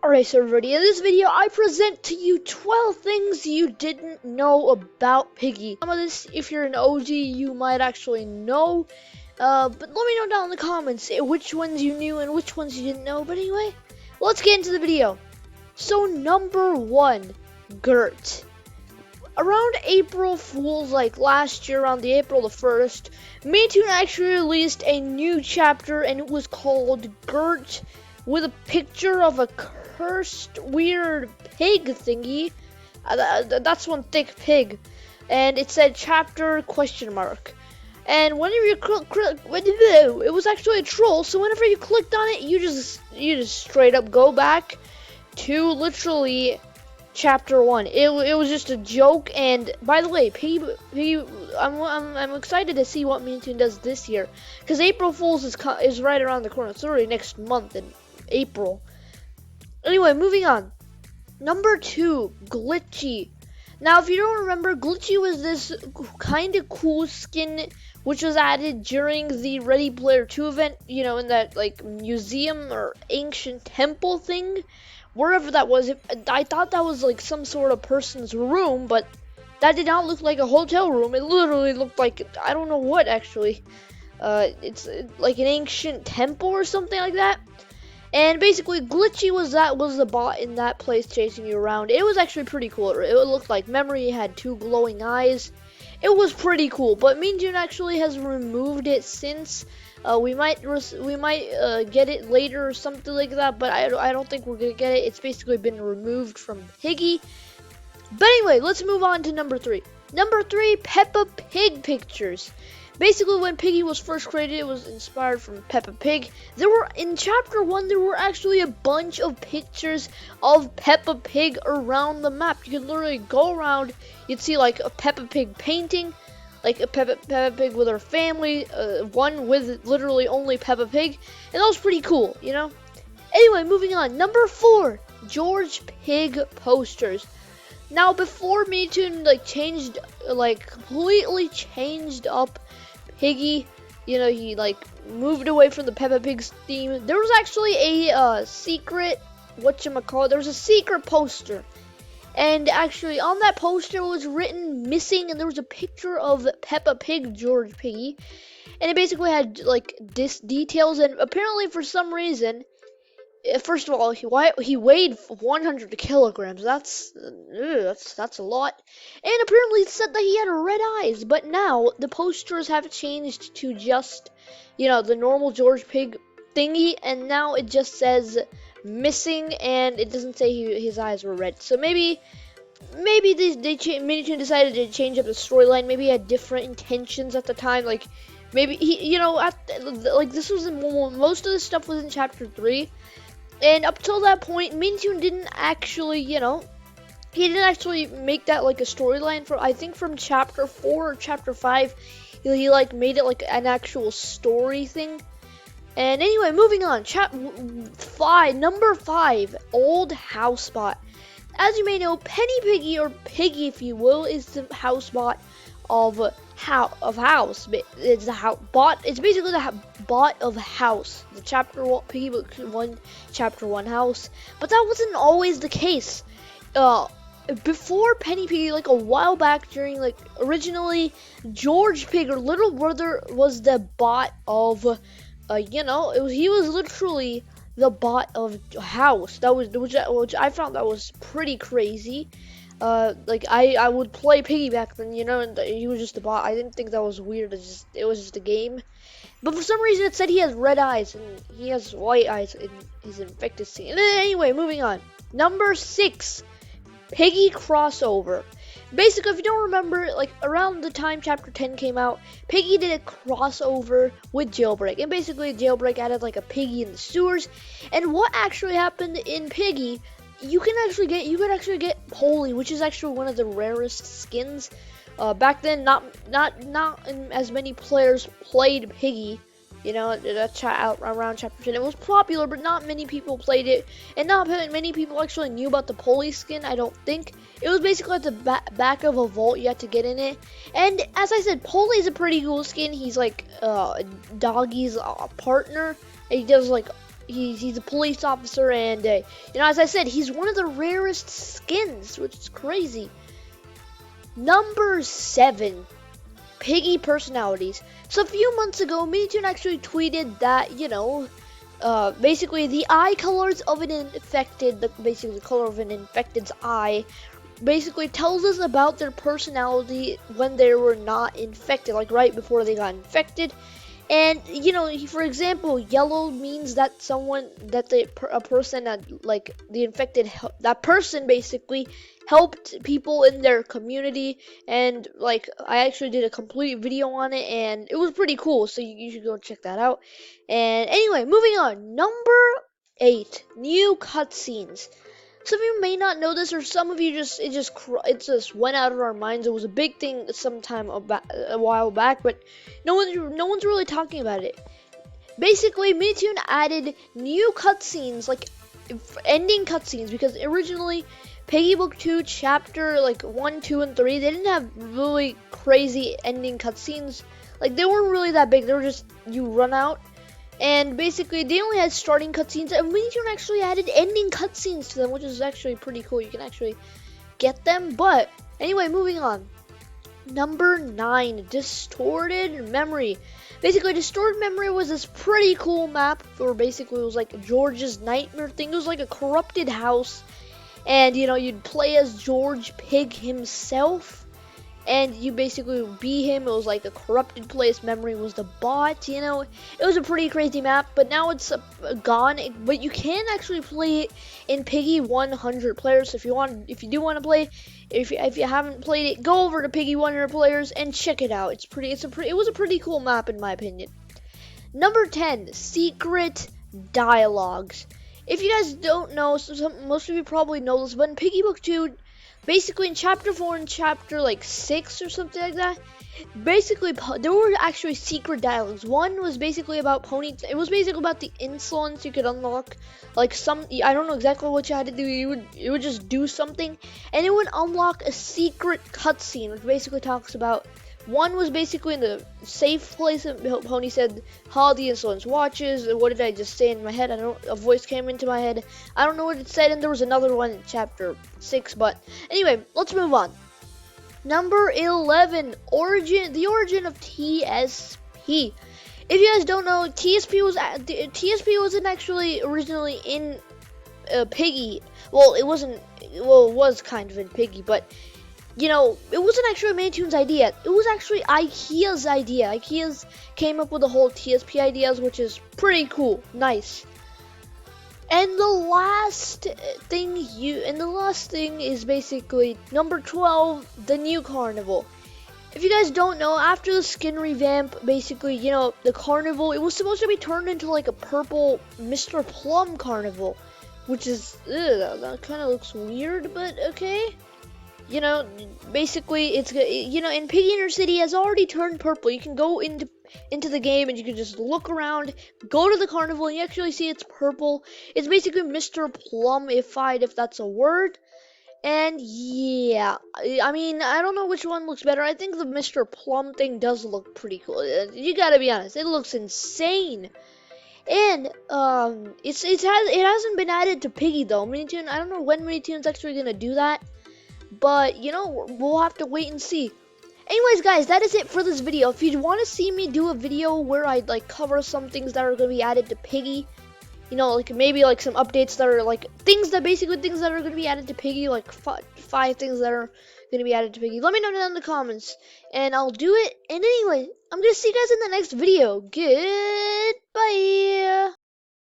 Alright, so everybody, in this video, I present to you 12 things you didn't know about Piggy. Some of this, if you're an OG, you might actually know. But let me know down in the comments which ones you knew and which ones you didn't know. But anyway, let's get into the video. So, number 1, Gert. Around April Fool's, like last year, around the April the 1st, Toon actually released a new chapter, and it was called Gert, with a picture of a cursed weird pig thingy. That's one thick pig, and it said chapter ? And whenever you it was actually a troll. So whenever you clicked on it, you just straight up go back to literally chapter 1. It was just a joke. And by the way, Piggy, I'm excited to see what Toon does this year, because April Fool's is right around the corner. It's already next month in April. Anyway, moving on. Number 2, Glitchy. Now, if you don't remember, Glitchy was this kind of cool skin which was added during the Ready Player 2 event, you know, in that like museum or ancient temple thing, wherever that was. I thought that was like some sort of person's room, but that did not look like a hotel room. It literally looked like, I don't know what actually. It's like an ancient temple or something like that. And basically, Glitchy was the bot in that place chasing you around. It was actually pretty cool. It looked like Memory had 2 glowing eyes. It was pretty cool. But Toon actually has removed it since. We might get it later or something like that. But I don't think we're gonna get it. It's basically been removed from Piggy. But anyway, let's move on to number 3. Number 3, Peppa Pig Pictures. Basically, when Piggy was first created, it was inspired from Peppa Pig. In chapter 1, there were actually a bunch of pictures of Peppa Pig around the map. You could literally go around, you'd see like a Peppa Pig painting, like a Peppa Pig with her family, one with literally only Peppa Pig, and that was pretty cool, you know? Anyway, moving on. Number 4, George Pig posters. Now, before Toon completely changed up Piggy, you know, he moved away from the Peppa Pig's theme, there was actually a secret, there was a secret poster. And actually on that poster was written missing, and there was a picture of Peppa Pig, George Piggy. And it basically had details, and apparently for some reason, first of all, he weighed 100 kilograms. That's a lot. And apparently it said that he had red eyes. But now the posters have changed to just, you know, the normal George Pig thingy, and now it just says missing, and it doesn't say his eyes were red. So maybe Toon decided to change up the storyline. Maybe he had different intentions at the time. Like maybe he, you know, this was most of this stuff was in chapter 3. And up till that point, Toon didn't actually, you know, he didn't actually make that like a storyline. I think from chapter 4 or chapter 5, he made it like an actual story thing. And anyway, moving on, number 5, Old House Bot. As you may know, Penny Piggy, or Piggy if you will, is the house bot of house. It's the bot. It's basically the bot of house. The chapter 1 Piggy Book 1, chapter 1 house. But that wasn't always the case. Before Penny Piggy, like a while back, originally George Pig, or little brother, was the bot of, you know, he was literally the bot of house. Which I found that was pretty crazy. I would play Piggy back then, you know, and he was just a bot. I didn't think that was weird. It was just a game. But for some reason, it said he has red eyes and he has white eyes in his infected scene. And anyway, moving on. Number 6, Piggy Crossover. Basically, if you don't remember, around the time chapter 10 came out, Piggy did a crossover with Jailbreak. And basically, Jailbreak added a Piggy in the sewers. And what actually happened in Piggy, you could actually get Polly, which is actually one of the rarest skins. Back then, not as many players played Piggy. You know, around chapter 10, it was popular, but not many people played it, and not many people actually knew about the Polly skin. I don't think it was basically at the back of a vault. You had to get in it, and as I said, Polly is a pretty cool skin. He's like Doggy's partner. And he does he's a police officer, and as I said, he's one of the rarest skins, which is crazy. Number 7, Piggy Personalities. So a few months ago, Minitoon actually tweeted that, basically the eye colors of an infected, basically the color of an infected's eye, basically tells us about their personality when they were not infected, like right before they got infected. And for example, yellow means that a person that, like, the infected, that person basically helped people in their community, and like I actually did a complete video on it, and it was pretty cool. So you should go check that out. And anyway, moving on. Number 8, new cutscenes. Some of you may not know this, or some of you it just went out of our minds. It was a big thing a while back, but no one's really talking about it. Basically, Minitoon added new cutscenes, like ending cutscenes, because originally Piggy Book 2 chapter 1, 2, and 3, they didn't have really crazy ending cutscenes. Like, they weren't really that big. They were just, you run out. And basically, they only had starting cutscenes, and Minitoon actually added ending cutscenes to them, which is actually pretty cool. You can actually get them. But anyway, moving on. Number 9, Distorted Memory. Basically, Distorted Memory was this pretty cool map for, basically, it was like George's nightmare thing. It was like a corrupted house, and you'd play as George Pig himself. And you basically would be him. It was like a corrupted place. Memory was the bot. It was a pretty crazy map, but now it's gone. But you can actually play it in Piggy 100 players. So if you do want to play, if you haven't played it, go over to Piggy 100 players and check it out. It was a pretty cool map in my opinion. Number 10, secret dialogues. If you guys don't know, most of you probably know this, but in Piggy Book 2. Basically, in Chapter 4 and Chapter 6 or something like that, basically, there were actually secret dialogues. One was basically about it was basically about the insolence you could unlock. Like I don't know exactly what you had to do. It would just do something, and it would unlock a secret cutscene, which basically talks about. One was basically in the safe place, and Pony said, "How the insolence watches." What did I just say in my head? A voice came into my head. I don't know what it said, and there was another one in Chapter 6. But anyway, let's move on. Number 11, the origin of TSP. If you guys don't know, TSP wasn't actually originally in Piggy. Well, it wasn't. Well, it was kind of in Piggy, but. It wasn't actually Minitoon's idea. It was actually IKEA's idea. IKEA's came up with the whole TSP ideas, which is pretty cool. Nice. And the last thing is basically number 12, the new carnival. If you guys don't know, after the skin revamp, basically, the carnival, it was supposed to be turned into like a purple Mr. Plum carnival, which is, that kind of looks weird, but okay. Basically, it's in Piggy Inner City has already turned purple. You can go into the game and you can just look around, go to the carnival, and you actually see it's purple. It's basically Mr. Plumified, if that's a word. And yeah, I mean, I don't know which one looks better. I think the Mr. Plum thing does look pretty cool. You gotta be honest, it looks insane. And it hasn't been added to Piggy though. Minitoon, I don't know when Minitoon's actually gonna do that. But, we'll have to wait and see. Anyways, guys, that is it for this video. If you want to see me do a video where I, cover some things that are going to be added to Piggy, maybe, some updates that are, things that are going to be added to Piggy, 5 things that are going to be added to Piggy, let me know down in the comments, and I'll do it. And anyway, I'm going to see you guys in the next video. Goodbye.